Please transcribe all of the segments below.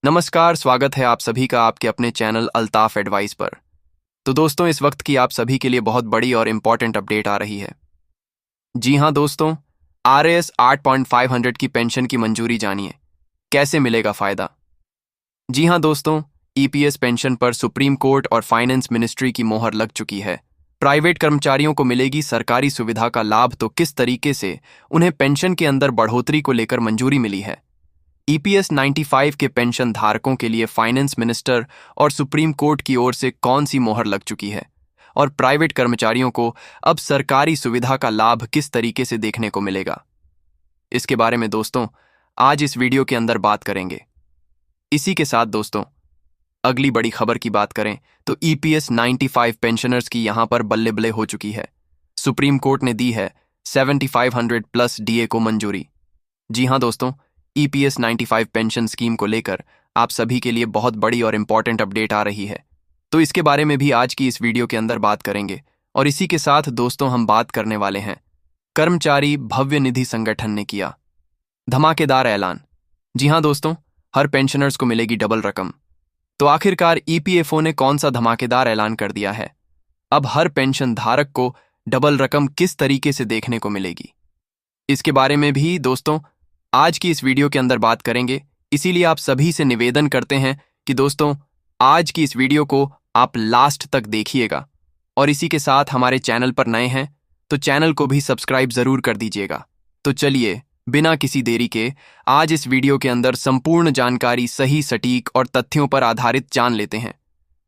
नमस्कार, स्वागत है आप सभी का आपके अपने चैनल अल्ताफ एडवाइस पर। तो दोस्तों, इस वक्त की आप सभी के लिए बहुत बड़ी और इम्पॉर्टेंट अपडेट आ रही है। जी हाँ दोस्तों, RAS 8.500 की पेंशन की मंजूरी जानिए, कैसे मिलेगा फ़ायदा। जी हाँ दोस्तों, EPS पेंशन पर सुप्रीम कोर्ट और फाइनेंस मिनिस्ट्री की मोहर लग चुकी है। प्राइवेट कर्मचारियों को मिलेगी सरकारी सुविधा का लाभ, तो किस तरीके से उन्हें पेंशन के अंदर बढ़ोतरी को लेकर मंजूरी मिली है। EPS 95 के पेंशन धारकों के लिए फाइनेंस मिनिस्टर और सुप्रीम कोर्ट की ओर से कौन सी मोहर लग चुकी है, और प्राइवेट कर्मचारियों को अब सरकारी सुविधा का लाभ किस तरीके से देखने को मिलेगा, इसके बारे में दोस्तों आज इस वीडियो के अंदर बात करेंगे। इसी के साथ दोस्तों, अगली बड़ी खबर की बात करें तो EPS 95 पेंशनर्स की यहां पर बल्ले बल्ले हो चुकी है। सुप्रीम कोर्ट ने दी है 7500 प्लस DA को मंजूरी। जी हाँ दोस्तों, EPS 95 पेंशन स्कीम को लेकर आप सभी के लिए बहुत बड़ी और इम्पॉर्टेंट अपडेट आ रही है, तो इसके बारे में भी आज की इस वीडियो के अंदर बात करेंगे। और इसी के साथ दोस्तों हम बात करने वाले हैं, कर्मचारी भव्य निधि संगठन ने किया धमाकेदार ऐलान। जी हाँ दोस्तों, हर पेंशनर्स को मिलेगी डबल रकम। तो आखिरकार EPFO ने कौन सा धमाकेदार ऐलान कर दिया है। अब हर पेंशन धारक को डबल रकम किस तरीके से देखने को मिलेगी, इसके बारे में भी दोस्तों आज की इस वीडियो के अंदर बात करेंगे। इसीलिए आप सभी से निवेदन करते हैं कि दोस्तों आज की इस वीडियो को आप लास्ट तक देखिएगा, और इसी के साथ हमारे चैनल पर नए हैं तो चैनल को भी सब्सक्राइब जरूर कर दीजिएगा। तो चलिए बिना किसी देरी के आज इस वीडियो के अंदर संपूर्ण जानकारी सही, सटीक और तथ्यों पर आधारित जान लेते हैं,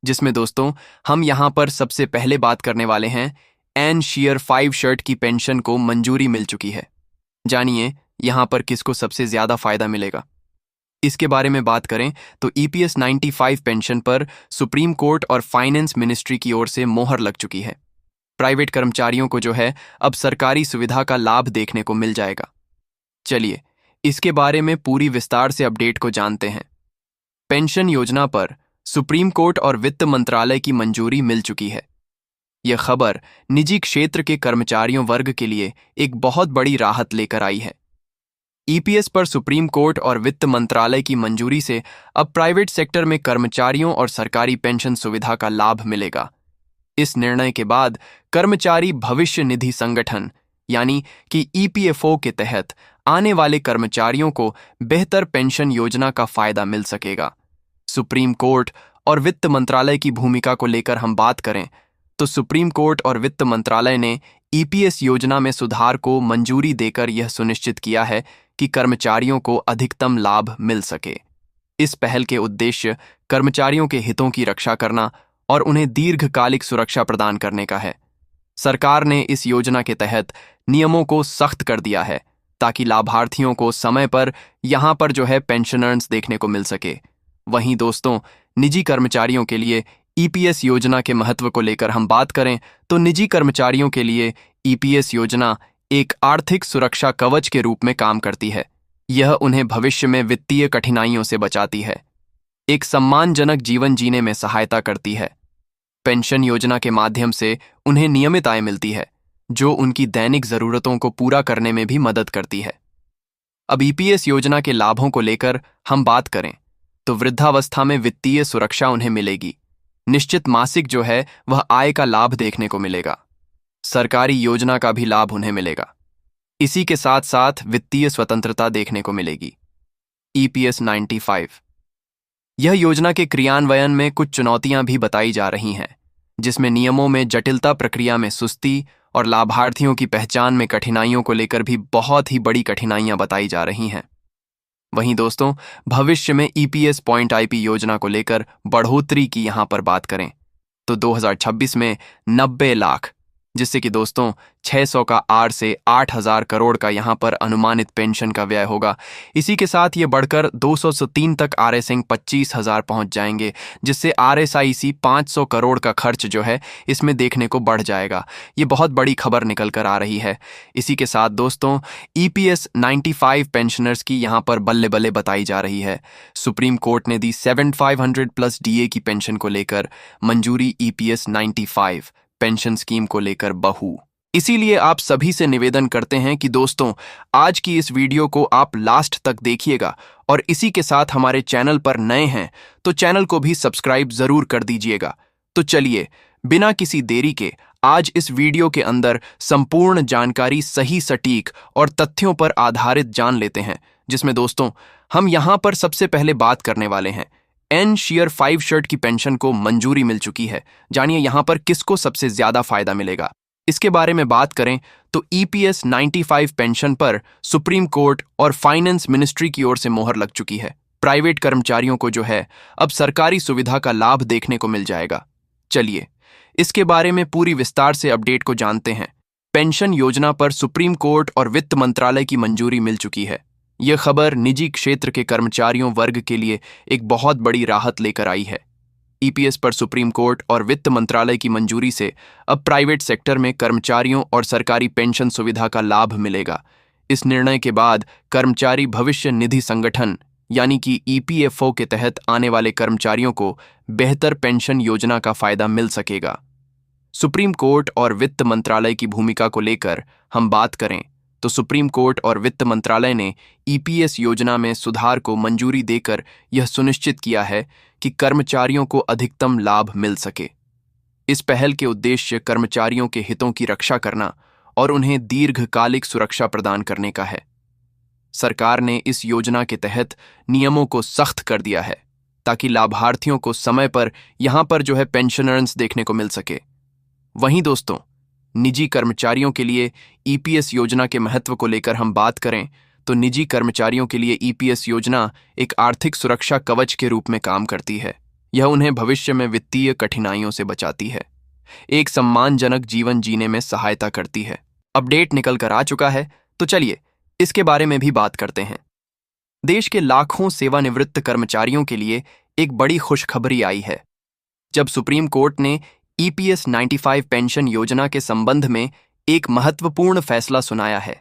जिसमें दोस्तों हम यहां पर सबसे पहले बात करने वाले हैं एन शेयर 5 शर्ट की पेंशन को मंजूरी मिल चुकी है। जानिए यहां पर किसको सबसे ज्यादा फायदा मिलेगा। इसके बारे में बात करें तो EPS 95 पेंशन पर सुप्रीम कोर्ट और फाइनेंस मिनिस्ट्री की ओर से मोहर लग चुकी है। प्राइवेट कर्मचारियों को जो है अब सरकारी सुविधा का लाभ देखने को मिल जाएगा। चलिए इसके बारे में पूरी विस्तार से अपडेट को जानते हैं। पेंशन योजना पर सुप्रीम कोर्ट और वित्त मंत्रालय की मंजूरी मिल चुकी है। यह खबर निजी क्षेत्र के कर्मचारियों वर्ग के लिए एक बहुत बड़ी राहत लेकर आई है। EPS पर सुप्रीम कोर्ट और वित्त मंत्रालय की मंजूरी से अब प्राइवेट सेक्टर में कर्मचारियों और सरकारी पेंशन सुविधा का लाभ मिलेगा। इस निर्णय के बाद कर्मचारी भविष्य निधि संगठन यानी कि EPFO के तहत आने वाले कर्मचारियों को बेहतर पेंशन योजना का फायदा मिल सकेगा। सुप्रीम कोर्ट और वित्त मंत्रालय की भूमिका को लेकर हम बात करें तो सुप्रीम कोर्ट और वित्त मंत्रालय ने EPS योजना में सुधार को मंजूरी देकर यह सुनिश्चित किया है कि कर्मचारियों को अधिकतम लाभ मिल सके। इस पहल के उद्देश्य कर्मचारियों के हितों की रक्षा करना और उन्हें दीर्घकालिक सुरक्षा प्रदान करने का है। सरकार ने इस योजना के तहत नियमों को सख्त कर दिया है ताकि लाभार्थियों को समय पर यहां पर जो है पेंशनर्स देखने को मिल सके। वहीं दोस्तों, निजी कर्मचारियों के लिए EPS योजना के महत्व को लेकर हम बात करें तो निजी कर्मचारियों के लिए EPS योजना एक आर्थिक सुरक्षा कवच के रूप में काम करती है। यह उन्हें भविष्य में वित्तीय कठिनाइयों से बचाती है, एक सम्मानजनक जीवन जीने में सहायता करती है। पेंशन योजना के माध्यम से उन्हें नियमित आय मिलती है, जो उनकी दैनिक जरूरतों को पूरा करने में भी मदद करती है। अब EPS योजना के लाभों को लेकर हम बात करें तो वृद्धावस्था में वित्तीय सुरक्षा उन्हें मिलेगी। निश्चित मासिक जो है वह आय का लाभ देखने को मिलेगा। सरकारी योजना का भी लाभ उन्हें मिलेगा। इसी के साथ साथ वित्तीय स्वतंत्रता देखने को मिलेगी। EPS 95 यह योजना के क्रियान्वयन में कुछ चुनौतियां भी बताई जा रही हैं, जिसमें नियमों में जटिलता, प्रक्रिया में सुस्ती और लाभार्थियों की पहचान में कठिनाइयों को लेकर भी बहुत ही बड़ी कठिनाइयां बताई जा रही हैं। वहीं दोस्तों, भविष्य में EPS पॉइंट IP योजना को लेकर बढ़ोतरी की यहां पर बात करें तो 2026 में 90 लाख, जिससे कि दोस्तों 600 का R से 8000 करोड़ का यहां पर अनुमानित पेंशन का व्यय होगा। इसी के साथ ये बढ़कर 200 से 3 तक RSing 25,000 पहुंच जाएंगे, जिससे RSIC 500 करोड़ का खर्च जो है इसमें देखने को बढ़ जाएगा। ये बहुत बड़ी खबर निकल कर आ रही है। इसी के साथ दोस्तों, EPS 95 पेंशनर्स की यहां पर बल्ले बल्ले बताई जा रही है। सुप्रीम कोर्ट ने दी 7500 प्लस DA की पेंशन को लेकर मंजूरी। EPS 95 पेंशन स्कीम को लेकर इसीलिए आप सभी से निवेदन करते हैं कि दोस्तों, आज की इस वीडियो को आप लास्ट तक देखिएगा और इसी के साथ हमारे चैनल पर नए हैं तो चैनल को भी सब्सक्राइब जरूर कर दीजिएगा। तो चलिए, बिना किसी देरी के आज इस वीडियो के अंदर संपूर्ण जानकारी सही, सटीक और तथ्यों पर आधारित जान लेते हैं, जिसमें दोस्तों हम यहां पर सबसे पहले बात करने वाले हैं एन शेयर 5 शर्ट की पेंशन को मंजूरी मिल चुकी है। जानिए यहां पर किसको सबसे ज्यादा फायदा मिलेगा। इसके बारे में बात करें तो ईपीएस 95 पेंशन पर सुप्रीम कोर्ट और फाइनेंस मिनिस्ट्री की ओर से मोहर लग चुकी है। प्राइवेट कर्मचारियों को जो है अब सरकारी सुविधा का लाभ देखने को मिल जाएगा। चलिए इसके बारे में पूरी विस्तार से अपडेट को जानते हैं। पेंशन योजना पर सुप्रीम कोर्ट और वित्त मंत्रालय की मंजूरी मिल चुकी है। यह खबर निजी क्षेत्र के कर्मचारियों वर्ग के लिए एक बहुत बड़ी राहत लेकर आई है। ईपीएस पर सुप्रीम कोर्ट और वित्त मंत्रालय की मंजूरी से अब प्राइवेट सेक्टर में कर्मचारियों और सरकारी पेंशन सुविधा का लाभ मिलेगा। इस निर्णय के बाद कर्मचारी भविष्य निधि संगठन यानी कि ईपीएफओ के तहत आने वाले कर्मचारियों को बेहतर पेंशन योजना का फायदा मिल सकेगा। सुप्रीम कोर्ट और वित्त मंत्रालय की भूमिका को लेकर हम बात करें तो सुप्रीम कोर्ट और वित्त मंत्रालय ने ईपीएस योजना में सुधार को मंजूरी देकर यह सुनिश्चित किया है कि कर्मचारियों को अधिकतम लाभ मिल सके। इस पहल के उद्देश्य कर्मचारियों के हितों की रक्षा करना और उन्हें दीर्घकालिक सुरक्षा प्रदान करने का है। सरकार ने इस योजना के तहत नियमों को सख्त कर दिया है ताकि लाभार्थियों को समय पर यहां पर जो है पेंशनर्स देखने को मिल सके। वहीं दोस्तों, निजी कर्मचारियों के लिए ईपीएस योजना के महत्व को लेकर हम बात करें तो निजी कर्मचारियों के लिए ईपीएस योजना एक आर्थिक सुरक्षा कवच के रूप में काम करती है। यह उन्हें भविष्य में वित्तीय कठिनाइयों से बचाती है, एक सम्मानजनक जीवन जीने में सहायता करती है। अपडेट निकल कर आ चुका है तो चलिए इसके बारे में भी बात करते हैं। देश के लाखों सेवानिवृत्त कर्मचारियों के लिए एक बड़ी खुशखबरी आई है जब सुप्रीम कोर्ट ने ईपीएस 95 पेंशन योजना के संबंध में एक महत्वपूर्ण फैसला सुनाया है।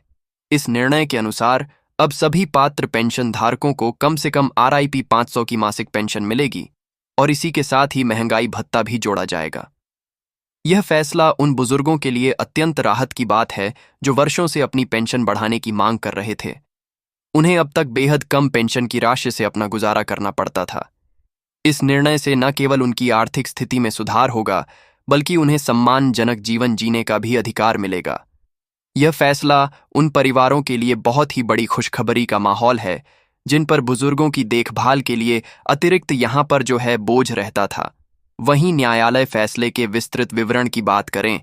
इस निर्णय के अनुसार अब सभी पात्र पेंशन धारकों को कम से कम आरआईपी 500 की मासिक पेंशन मिलेगी और इसी के साथ ही महंगाई भत्ता भी जोड़ा जाएगा। यह फैसला उन बुजुर्गों के लिए अत्यंत राहत की बात है जो वर्षों से अपनी पेंशन बढ़ाने की मांग कर रहे थे। उन्हें अब तक बेहद कम पेंशन की राशि से अपना गुजारा करना पड़ता था। इस निर्णय से न केवल उनकी आर्थिक स्थिति में सुधार होगा बल्कि उन्हें सम्मानजनक जीवन जीने का भी अधिकार मिलेगा। यह फैसला उन परिवारों के लिए बहुत ही बड़ी खुशखबरी का माहौल है जिन पर बुजुर्गों की देखभाल के लिए अतिरिक्त यहां पर जो है बोझ रहता था। वहीं न्यायालय फैसले के विस्तृत विवरण की बात करें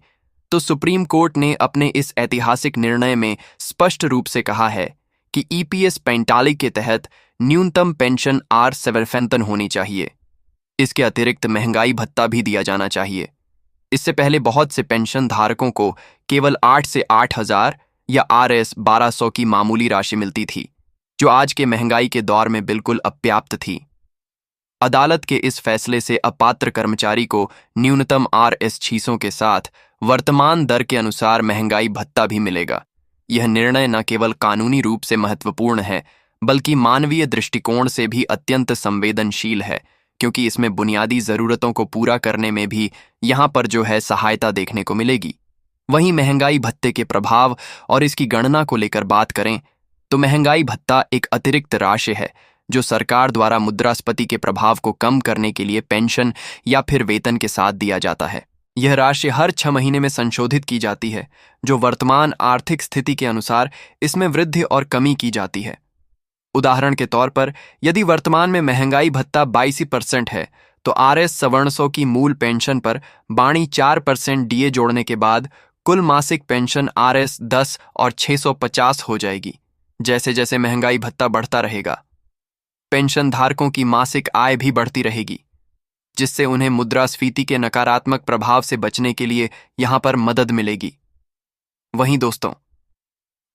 तो सुप्रीम कोर्ट ने अपने इस ऐतिहासिक निर्णय में स्पष्ट रूप से कहा है कि ईपीएस 45 के तहत न्यूनतम पेंशन R7 होनी चाहिए। इसके अतिरिक्त महंगाई भत्ता भी दिया जाना चाहिए। इससे पहले बहुत से पेंशन धारकों को केवल 8 से 8,000 या RS 1200 की मामूली राशि मिलती थी, जो आज के महंगाई के दौर में बिल्कुल अपर्याप्त थी। अदालत के इस फैसले से अपात्र कर्मचारी को न्यूनतम RS 600 के साथ वर्तमान दर के अनुसार महंगाई भत्ता भी मिलेगा। यह निर्णय न केवल कानूनी रूप से महत्वपूर्ण है बल्कि मानवीय दृष्टिकोण से भी अत्यंत संवेदनशील है, क्योंकि इसमें बुनियादी जरूरतों को पूरा करने में भी यहां पर जो है सहायता देखने को मिलेगी। वहीं महंगाई भत्ते के प्रभाव और इसकी गणना को लेकर बात करें तो महंगाई भत्ता एक अतिरिक्त राशि है जो सरकार द्वारा मुद्रास्फीति के प्रभाव को कम करने के लिए पेंशन या फिर वेतन के साथ दिया जाता है। यह राशि हर 6 महीने में संशोधित की जाती है, जो वर्तमान आर्थिक स्थिति के अनुसार इसमें वृद्धि और कमी की जाती है। उदाहरण के तौर पर यदि वर्तमान में महंगाई भत्ता 82% है तो RS 700 की मूल पेंशन पर बाणी 4% डीए जोड़ने के बाद कुल मासिक पेंशन RS 10 और 650 हो जाएगी। जैसे जैसे महंगाई भत्ता बढ़ता रहेगा, पेंशन धारकों की मासिक आय भी बढ़ती रहेगी, जिससे उन्हें मुद्रास्फीति के नकारात्मक प्रभाव से बचने के लिए यहां पर मदद मिलेगी। वहीं दोस्तों,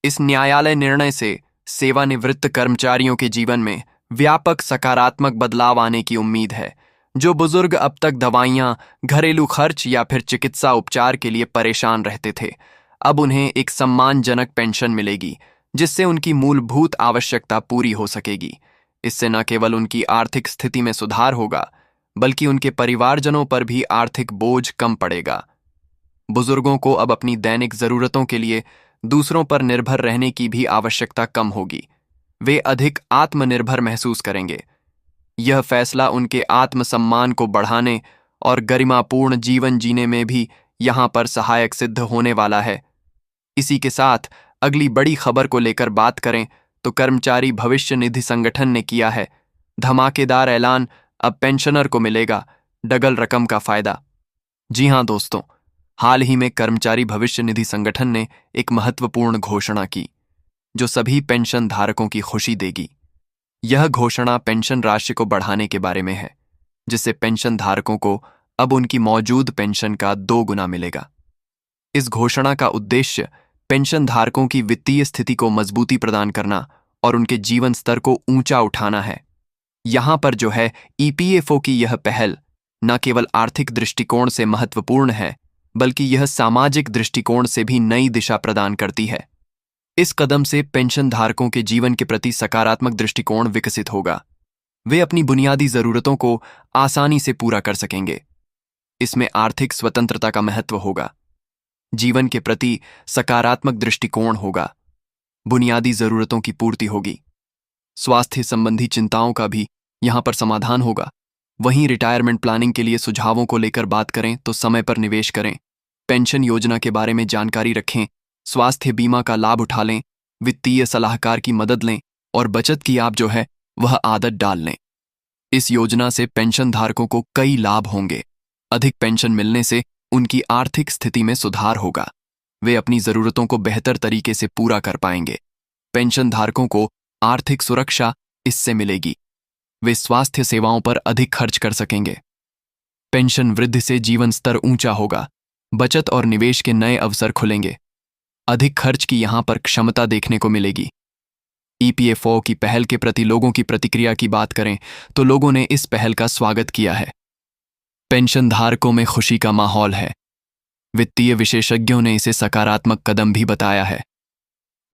इस न्यायालय निर्णय से सेवानिवृत्त कर्मचारियों के जीवन में व्यापक सकारात्मक बदलाव आने की उम्मीद है। जो बुजुर्ग अब तक दवाइयां, घरेलू खर्च या फिर चिकित्सा उपचार के लिए परेशान रहते थे, अब उन्हें एक सम्मानजनक पेंशन मिलेगी जिससे उनकी मूलभूत आवश्यकता पूरी हो सकेगी। इससे न केवल उनकी आर्थिक स्थिति में सुधार होगा बल्कि उनके परिवारजनों पर भी आर्थिक बोझ कम पड़ेगा। बुजुर्गों को अब अपनी दैनिक जरूरतों के लिए दूसरों पर निर्भर रहने की भी आवश्यकता कम होगी। वे अधिक आत्मनिर्भर महसूस करेंगे। यह फैसला उनके आत्मसम्मान को बढ़ाने और गरिमापूर्ण जीवन जीने में भी यहाँ पर सहायक सिद्ध होने वाला है। इसी के साथ अगली बड़ी खबर को लेकर बात करें तो कर्मचारी भविष्य निधि संगठन ने किया है धमाकेदार ऐलान। अब पेंशनर को मिलेगा डबल रकम का फायदा। जी हां दोस्तों, हाल ही में कर्मचारी भविष्य निधि संगठन ने एक महत्वपूर्ण घोषणा की जो सभी पेंशन धारकों की खुशी देगी। यह घोषणा पेंशन राशि को बढ़ाने के बारे में है, जिससे पेंशन धारकों को अब उनकी मौजूद पेंशन का 2 गुना मिलेगा। इस घोषणा का उद्देश्य पेंशन धारकों की वित्तीय स्थिति को मजबूती प्रदान करना और उनके जीवन स्तर को ऊंचा उठाना है। यहां पर जो है ईपीएफओ की यह पहल न केवल आर्थिक दृष्टिकोण से महत्वपूर्ण है, बल्कि यह सामाजिक दृष्टिकोण से भी नई दिशा प्रदान करती है। इस कदम से पेंशन धारकों के जीवन के प्रति सकारात्मक दृष्टिकोण विकसित होगा। वे अपनी बुनियादी जरूरतों को आसानी से पूरा कर सकेंगे। इसमें आर्थिक स्वतंत्रता का महत्व होगा, जीवन के प्रति सकारात्मक दृष्टिकोण होगा, बुनियादी जरूरतों की पूर्ति होगी, स्वास्थ्य संबंधी चिंताओं का भी यहां पर समाधान होगा। वहीं रिटायरमेंट प्लानिंग के लिए सुझावों को लेकर बात करें तो समय पर निवेश करें, पेंशन योजना के बारे में जानकारी रखें, स्वास्थ्य बीमा का लाभ उठा लें, वित्तीय सलाहकार की मदद लें और बचत की आप जो है वह आदत डाल लें। इस योजना से पेंशन धारकों को कई लाभ होंगे। अधिक पेंशन मिलने से उनकी आर्थिक स्थिति में सुधार होगा। वे अपनी जरूरतों को बेहतर तरीके से पूरा कर पाएंगे। पेंशन धारकों को आर्थिक सुरक्षा इससे मिलेगी। वे स्वास्थ्य सेवाओं पर अधिक खर्च कर सकेंगे। पेंशन वृद्धि से जीवन स्तर ऊंचा होगा, बचत और निवेश के नए अवसर खुलेंगे। अधिक खर्च की यहां पर क्षमता देखने को मिलेगी। ईपीएफओ की पहल के प्रति लोगों की प्रतिक्रिया की बात करें तो लोगों ने इस पहल का स्वागत किया है। पेंशन धारकों में खुशी का माहौल है। वित्तीय विशेषज्ञों ने इसे सकारात्मक कदम भी बताया है।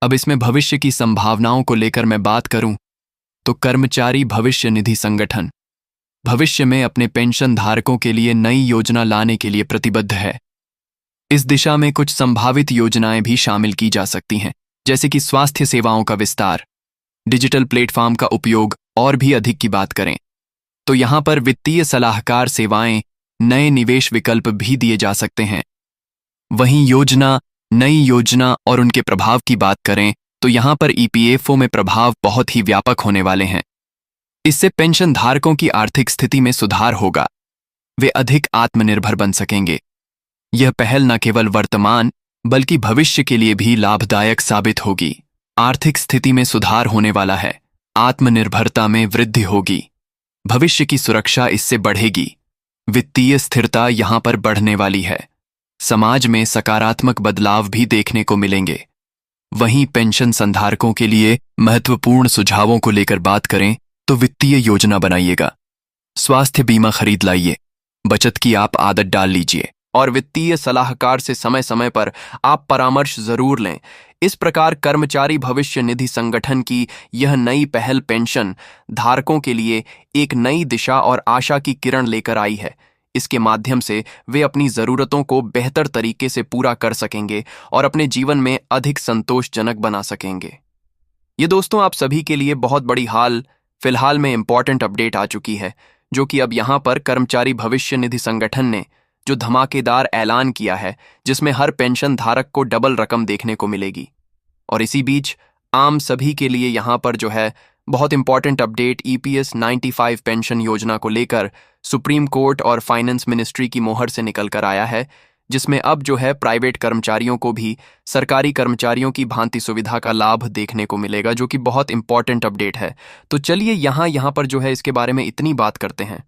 अब इसमें भविष्य की संभावनाओं को लेकर मैं बात करूं तो कर्मचारी भविष्य निधि संगठन भविष्य में अपने पेंशन धारकों के लिए नई योजना लाने के लिए प्रतिबद्ध है। इस दिशा में कुछ संभावित योजनाएं भी शामिल की जा सकती हैं, जैसे कि स्वास्थ्य सेवाओं का विस्तार, डिजिटल प्लेटफॉर्म का उपयोग और भी अधिक की बात करें तो यहां पर वित्तीय सलाहकार सेवाएं, नए निवेश विकल्प भी दिए जा सकते हैं। वहीं नई योजना और उनके प्रभाव की बात करें तो यहां पर ईपीएफओ में प्रभाव बहुत ही व्यापक होने वाले हैं। इससे पेंशन धारकों की आर्थिक स्थिति में सुधार होगा। वे अधिक आत्मनिर्भर बन सकेंगे। यह पहल न केवल वर्तमान बल्कि भविष्य के लिए भी लाभदायक साबित होगी। आर्थिक स्थिति में सुधार होने वाला है, आत्मनिर्भरता में वृद्धि होगी, भविष्य की सुरक्षा इससे बढ़ेगी, वित्तीय स्थिरता यहां पर बढ़ने वाली है, समाज में सकारात्मक बदलाव भी देखने को मिलेंगे। वहीं पेंशन संधारकों के लिए महत्वपूर्ण सुझावों को लेकर बात करें तो वित्तीय योजना बनाइएगा, स्वास्थ्य बीमा खरीद लाइए, बचत की आप आदत डाल लीजिए और वित्तीय सलाहकार से समय समय पर आप परामर्श जरूर लें। इस प्रकार कर्मचारी भविष्य निधि संगठन की यह नई पहल पेंशन धारकों के लिए एक नई दिशा और आशा की किरण लेकर आई है। इसके माध्यम से वे अपनी जरूरतों को बेहतर तरीके से पूरा कर सकेंगे और अपने जीवन में अधिक संतोषजनक बना सकेंगे। ये दोस्तों आप सभी के लिए बहुत बड़ी फिलहाल में इंपॉर्टेंट अपडेट आ चुकी है, जो कि अब यहाँ पर कर्मचारी भविष्य निधि संगठन ने जो धमाकेदार ऐलान किया है, जिसमें हर पेंशन धारक को डबल रकम देखने को मिलेगी। और इसी बीच आम सभी के लिए यहाँ पर जो है बहुत इंपॉर्टेंट अपडेट ईपीएस 95 पेंशन योजना को लेकर सुप्रीम कोर्ट और फाइनेंस मिनिस्ट्री की मोहर से निकल कर आया है, जिसमें अब जो है प्राइवेट कर्मचारियों को भी सरकारी कर्मचारियों की भांति सुविधा का लाभ देखने को मिलेगा, जो कि बहुत इंपॉर्टेंट अपडेट है। तो चलिए यहाँ पर जो है इसके बारे में इतनी बात करते हैं।